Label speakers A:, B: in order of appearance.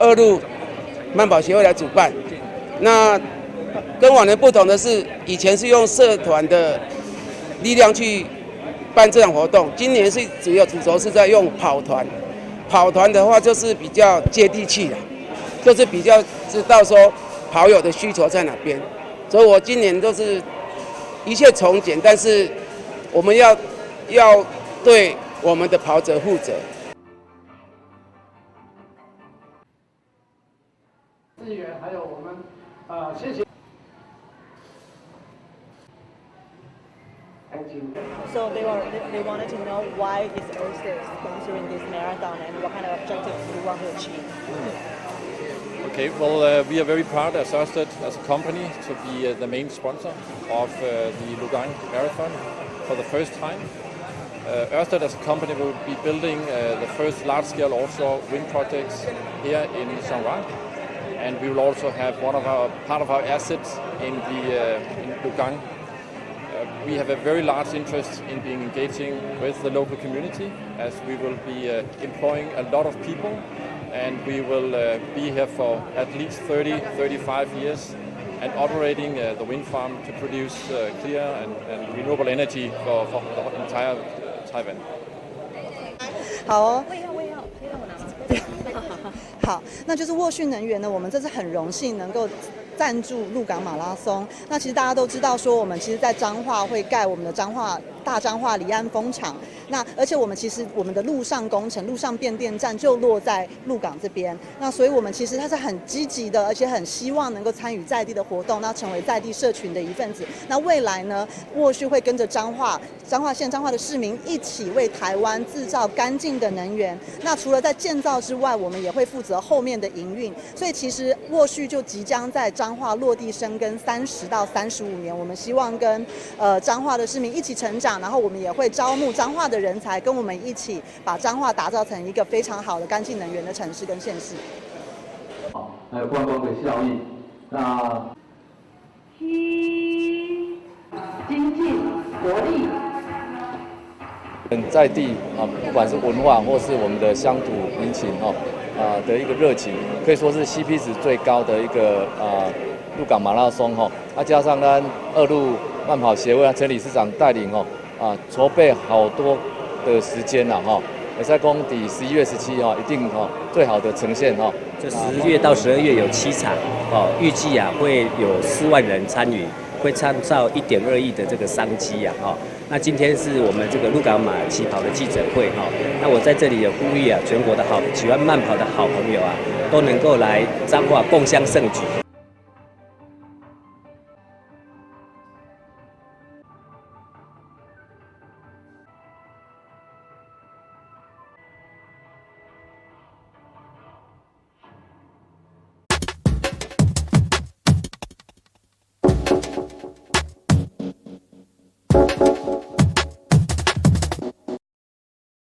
A: 二路慢跑协会来主办。那跟往年不同的是，以前是用社团的力量去办这场活动，今年是主轴是在用跑团。跑团的话就是比较接地气的，就是比较知道说跑友的需求在哪边。所以我今年都是一切从简，但是我们要对我们的跑者负责。
B: 议员还有我们谢谢。
C: So they wanted to know why is Ørsted sponsoring this marathon and what kind of objectives you want to achieve.
D: Okay, well, we are very proud as Ørsted, as a company, to be the main sponsor of the Lugang Marathon for the first time. Ørsted as a company will be building the first large-scale offshore wind projects here in Songwon, and we will also have part of our assets in Lugang. We have a very large interest in being engaging with the local community, as we will be employing a lot of people, and we will be here for at least 30-35 years and operating the wind farm to produce clear and renewable energy for the entire Taiwan.
C: 好哦。好，那就是沃讯能源呢，我们这次很荣幸能够赞助鹿港马拉松。那其实大家都知道说，我们其实在彰化会盖我们的大彰化离岸风场。那而且我们的陆上工程、陆上变电站就落在鹿港这边。那所以我们其实它是很积极的，而且很希望能够参与在地的活动，那成为在地社群的一份子。那未来呢，沃讯会跟着彰化县彰化的市民一起为台湾制造干净的能源。那除了在建造之外，我们也会负责后面的营运。所以其实沃讯就即将在彰化落地生根30到35年。我们希望跟彰化的市民一起成长，然后我们也会招募彰化的人才，跟我们一起把彰化打造成一个非常好的干净能源的城市跟县市。
B: 好，还有观光的效益。那精进国力。
E: 在地不管是文化或是我们的乡土民情的一个热情，可以说是 CP 值最高的一个鹿港马拉松加上呢二路慢跑协会陈理事长带领筹备好多的时间也在公底11月17一定最好的呈现
F: 这10月到12月有7场预计会有4万人参与，会创造1.2亿的这个商机那今天是我们这个鹿港马起跑的记者会那我在这里也呼吁全国的喜欢慢跑的好朋友都能够来彰化共襄盛举。